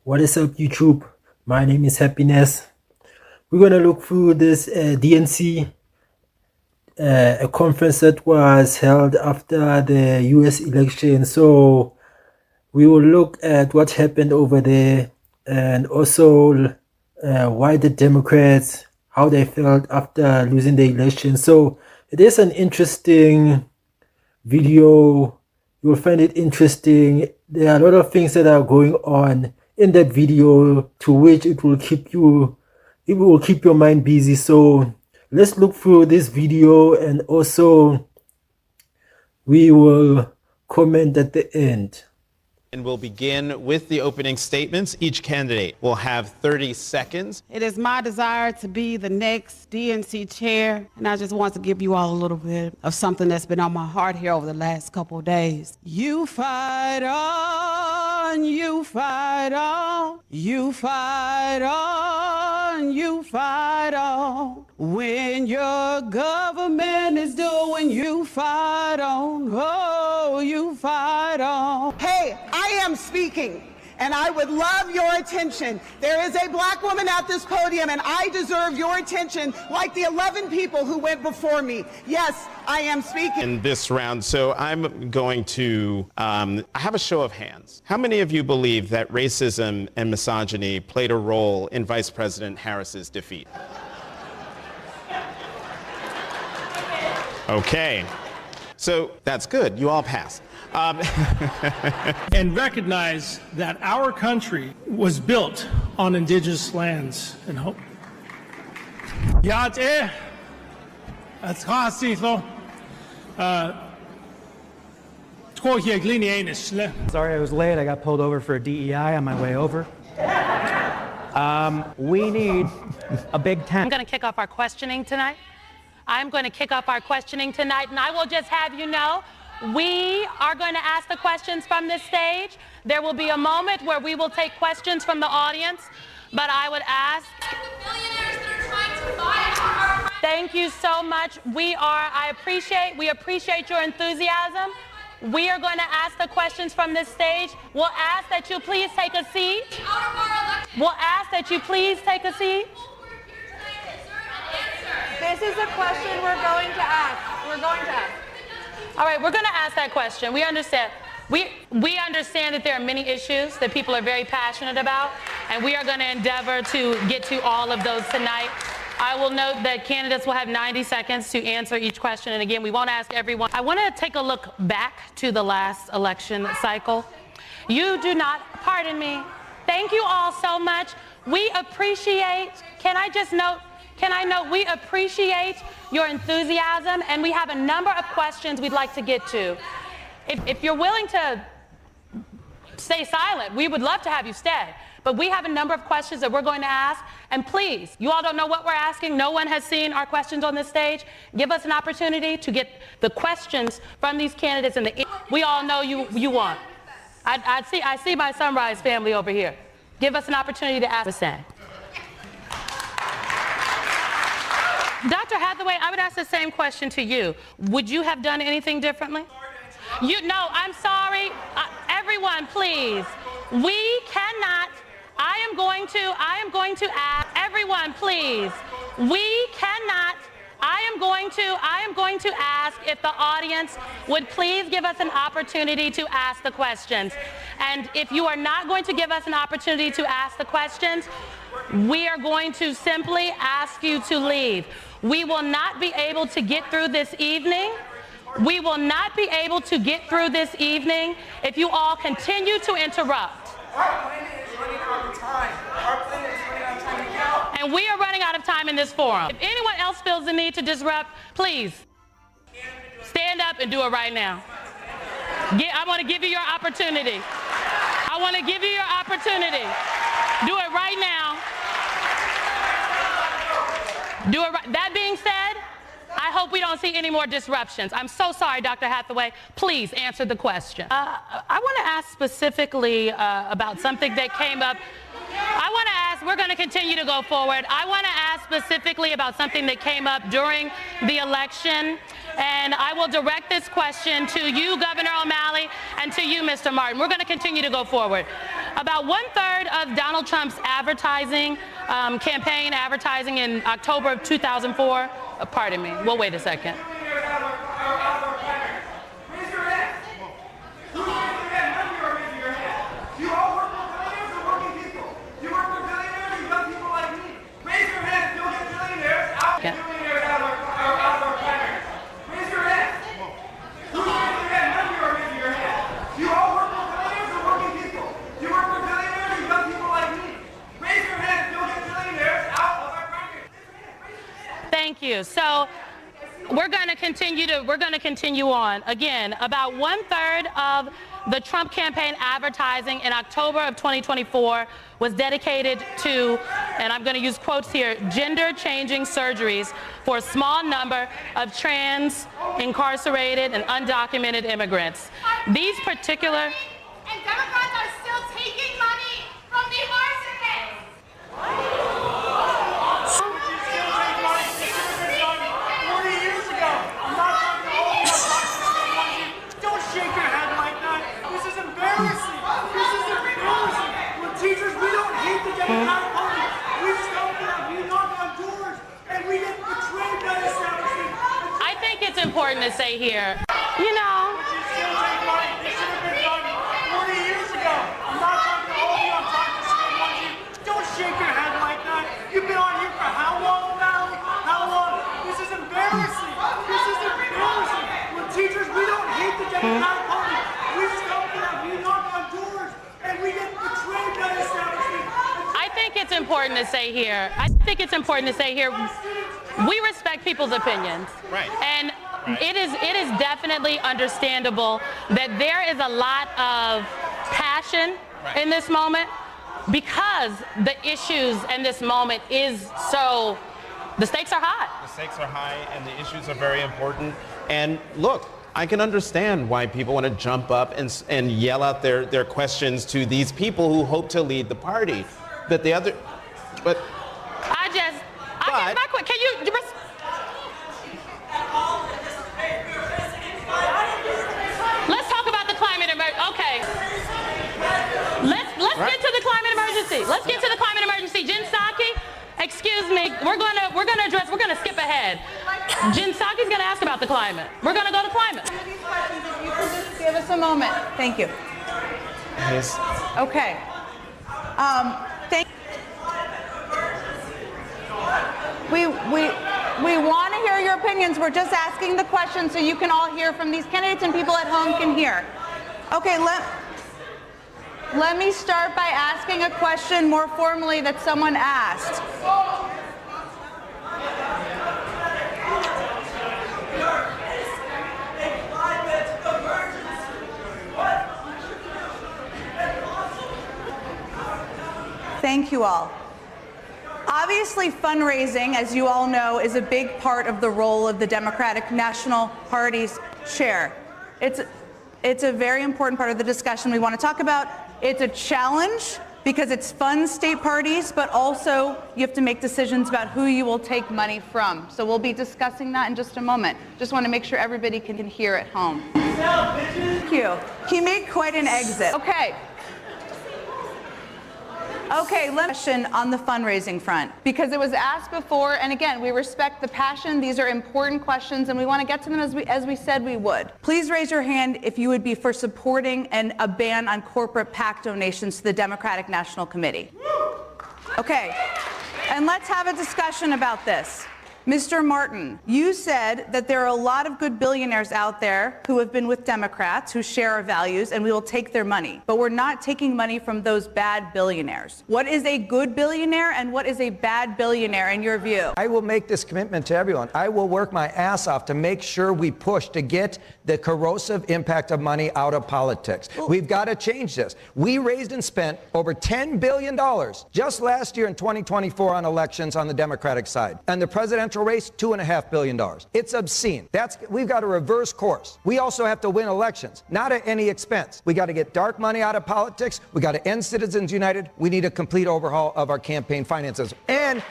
What is up, YouTube? My name is Happiness. We're going to look through this DNC, a conference that was held after the US election. So we will look at what happened over there and also why the Democrats, how they felt after losing the election. So it is an interesting video. You will find it interesting. There are a lot of things that are going on in that video to which it will keep your mind busy. So let's look through this video and also we will comment at the end. And we'll begin with the opening statements. Each candidate will have 30 seconds. It is my desire to be the next DNC chair, and I just want to give you all a little bit of something that's been on my heart here over the last couple of days. You fight on, you fight on, you fight on, you fight on. When your government is doing, you fight on, oh, you fight on. Hey, I am speaking, and I would love your attention. There is a black woman at this podium, and I deserve your attention like the 11 people who went before me. Yes, I am speaking. In this round, so I'm going to have a show of hands. How many of you believe that racism and misogyny played a role in Vice President Harris's defeat? Okay, so that's good. You all passed. And recognize that our country was built on indigenous lands and hope. Sorry I was late. I got pulled over for a DEI on my way over. We need a big tent. I'm going to kick off our questioning tonight. And I will just have you know, we are going to ask the questions from this stage. There will be a moment where we will take questions from the audience, but I would ask. Thank you so much. We appreciate your enthusiasm. We are going to ask the questions from this stage. We'll ask that you please take a seat. This is a question we're going to ask. All right, we're going to ask that question. We understand. We understand that there are many issues that people are very passionate about, and we are going to endeavor to get to all of those tonight. I will note that candidates will have 90 seconds to answer each question, and again, we won't ask everyone. I want to take a look back to the last election cycle. You do not, pardon me. Thank you all so much. We appreciate, we appreciate your enthusiasm, and we have a number of questions we'd like to get to. If you're willing to stay silent, we would love to have you stay. But we have a number of questions that we're going to ask, and please, you all don't know what we're asking. No one has seen our questions on this stage. Give us an opportunity to get the questions from these candidates, and we all know you want. I see my Sunrise family over here. Give us an opportunity to ask. Dr. Hathaway, I would ask the same question to you. Would you have done anything differently? No, I'm sorry. Everyone, please. We cannot. I am going to ask everyone, please. We cannot. I am going to ask if the audience would please give us an opportunity to ask the questions. And if you are not going to give us an opportunity to ask the questions, we are going to simply ask you to leave. We will not be able to get through this evening. If you all continue to interrupt. Our planet is running out of time. And we are running out of time in this forum. If anyone else feels the need to disrupt, please stand up and do it right now. I want to give you your opportunity. Do it right now. That being said, I hope we don't see any more disruptions. I'm so sorry, Dr. Hathaway. Please answer the question. I want to ask specifically about something that came up. We're going to continue to go forward. I want to ask specifically about something that came up during the election, and I will direct this question to you, Governor O'Malley, and to you, Mr. Martin. We're going to continue to go forward. About 1/3 of Donald Trump's advertising, campaign advertising in October of 2004, pardon me, we'll wait a second. Thank you. So we're going to continue on. Again, about 1/3 of the Trump campaign advertising in October of 2024 was dedicated to, and I'm going to use quotes here, gender-changing surgeries for a small number of trans, incarcerated, and undocumented immigrants. These particular... And Democrats are still taking money from the arsonists. Teachers, we don't hate the Democratic Party. We stop that. We knock on doors, and we get betrayed by the establishment. I think it's important to say here, you know. But you still take money. This should have been done 40 years ago. I'm not talking to all of you. I'm talking to some of you. Don't shake your head like that. You've been on here for how long now? How long? This is embarrassing. This is embarrassing. When teachers, we don't hate the Democratic Party. We stop that. We knock on doors, and we get betrayed by the establishment. I think it's important to say here, we respect people's opinions. Right. And it is definitely understandable that there is a lot of passion in this moment because the issues in this moment is so, the stakes are high. The stakes are high and the issues are very important. And look, I can understand why people want to jump up and yell out their questions to these people who hope to lead the party. But can you, let's talk about the climate emergency. Okay. Let's get to the climate emergency. Let's get to the climate emergency. Jen Psaki, excuse me, we're gonna skip ahead. Jen Psaki's gonna ask about the climate. We're gonna go to climate. These questions, if you could just give us a moment. Thank you. Yes. Okay. Thank. We want to hear your opinions. We're just asking the questions so you can all hear from these candidates and people at home can hear. Okay, let me start by asking a question more formally that someone asked. Thank you all. Obviously, fundraising, as you all know, is a big part of the role of the Democratic National Party's chair. It's a very important part of the discussion we want to talk about. It's a challenge because it funds state parties, but also you have to make decisions about who you will take money from. So we'll be discussing that in just a moment. Just want to make sure everybody can hear at home. Thank you. He made quite an exit. Okay, question on the fundraising front, because it was asked before, and again, we respect the passion. These are important questions, and we want to get to them as we said we would. Please raise your hand if you would be for supporting a ban on corporate PAC donations to the Democratic National Committee. Okay, and let's have a discussion about this. Mr. Martin, you said that there are a lot of good billionaires out there who have been with Democrats, who share our values, and we will take their money. But we're not taking money from those bad billionaires. What is a good billionaire and what is a bad billionaire in your view? I will make this commitment to everyone. I will work my ass off to make sure we push to get the corrosive impact of money out of politics. We've got to change this. We raised and spent over $10 billion just last year in 2024 on elections on the Democratic side. And the presidential race, $2.5 billion. It's obscene. We've got to reverse course. We also have to win elections, not at any expense. We got to get dark money out of politics. We got to end Citizens United. We need a complete overhaul of our campaign finances. And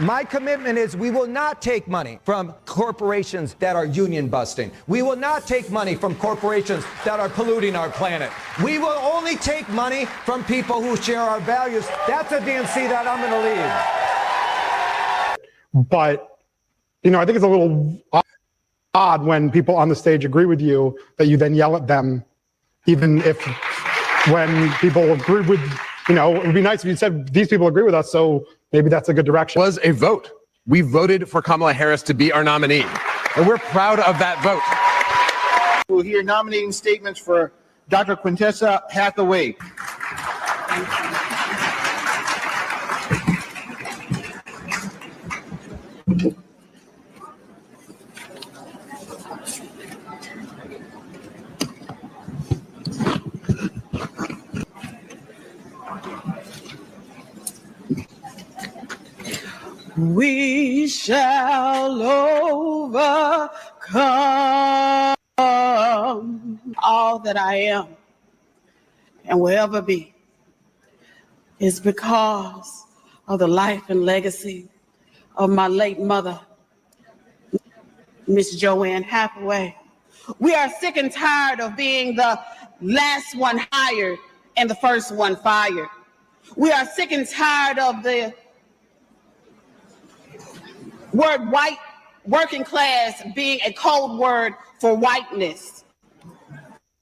My commitment is we will not take money from corporations that are union busting. We will not take money from corporations that are polluting our planet. We will only take money from people who share our values. That's a DNC that I'm going to lead. But, you know, I think it's a little odd when people on the stage agree with you that you then yell at them, even if when people agree with, you know, it would be nice if you said these people agree with us, so maybe that's a good direction. Was a vote. We voted for Kamala Harris to be our nominee, and we're proud of that vote. We'll hear nominating statements for Dr. Quintessa Hathaway. We shall overcome. All that I am and will ever be is because of the life and legacy of my late mother, Miss Joanne Hathaway. We are sick and tired of being the last one hired and the first one fired. We are sick and tired of the word white, working class being a code word for whiteness.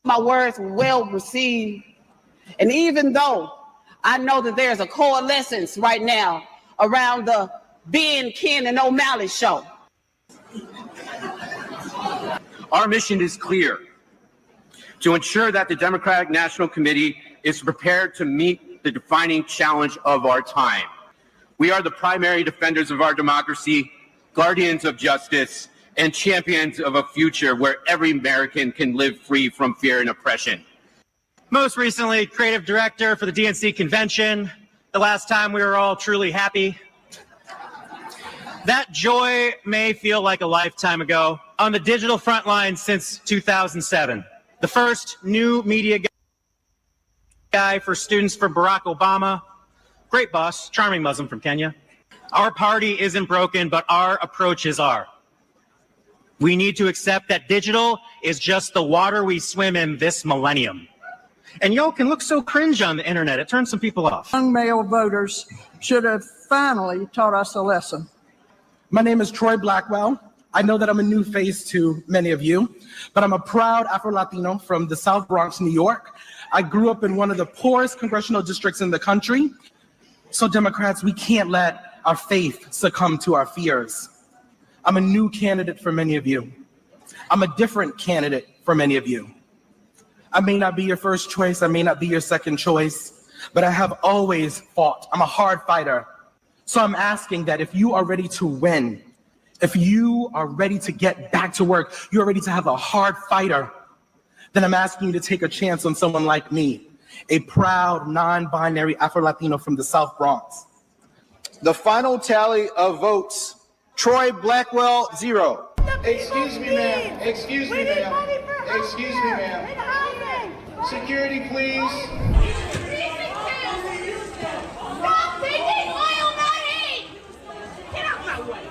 My words were well received. And even though I know that there's a coalescence right now around the Ben, Ken, and O'Malley show. Our mission is clear: to ensure that the Democratic National Committee is prepared to meet the defining challenge of our time. We are the primary defenders of our democracy, guardians of justice, and champions of a future where every American can live free from fear and oppression. Most recently, creative director for the DNC convention, the last time we were all truly happy. That joy may feel like a lifetime ago. On the digital front line since 2007, the first new media guy for students for Barack Obama. Great boss, charming Muslim from Kenya. Our party isn't broken, but our approaches are. We need to accept that digital is just the water we swim in this millennium. And y'all can look so cringe on the internet. It turns some people off. Young male voters should have finally taught us a lesson. My name is Troy Blackwell. I know that I'm a new face to many of you, but I'm a proud Afro-Latino from the South Bronx, New York. I grew up in one of the poorest congressional districts in the country. So Democrats, we can't let our faith succumb to our fears. I'm a new candidate for many of you. I'm a different candidate for many of you. I may not be your first choice, I may not be your second choice, but I have always fought. I'm a hard fighter. So I'm asking that if you are ready to win, if you are ready to get back to work, you're ready to have a hard fighter, then I'm asking you to take a chance on someone like me, a proud, non-binary Afro-Latino from the South Bronx. The final tally of votes: Troy Blackwell, 0. Excuse me, ma'am. Excuse me, ma'am. Excuse me, ma'am. Security, please. Stop taking oil money! Get out my way!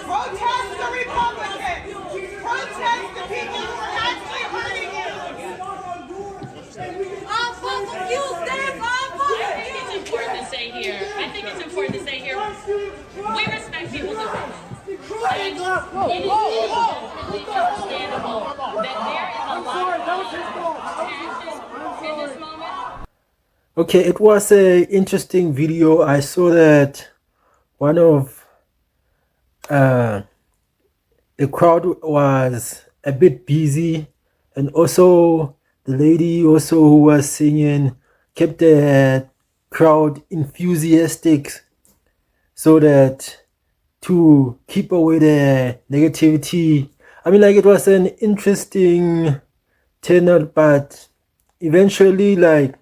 Protest the Republicans! Protest the people who are actually hurting you! I'm full confused, Dave! I'm full I think it's important to say here. We respect people's opinions. And it is definitely understandable that there is a lot of passion in this moment. Okay, it was a interesting video. I saw that one of the crowd was a bit busy, and also the lady also who was singing kept the crowd enthusiastic so that to keep away the negativity. I mean, like, it was an interesting turnout, but eventually, like,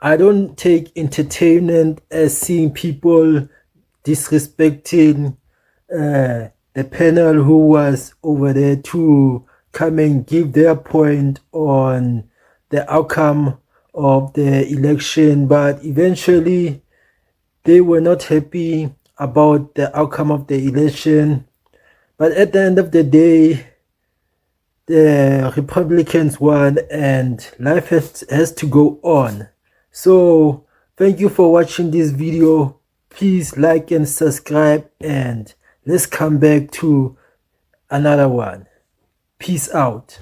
I don't take entertainment as seeing people disrespecting the panel who was over there to come and give their point on the outcome of the election, but eventually they were not happy about the outcome of the election. But at the end of the day, the Republicans won and life has to go on. So thank you for watching this video. Please like and subscribe, and let's come back to another one. Peace out.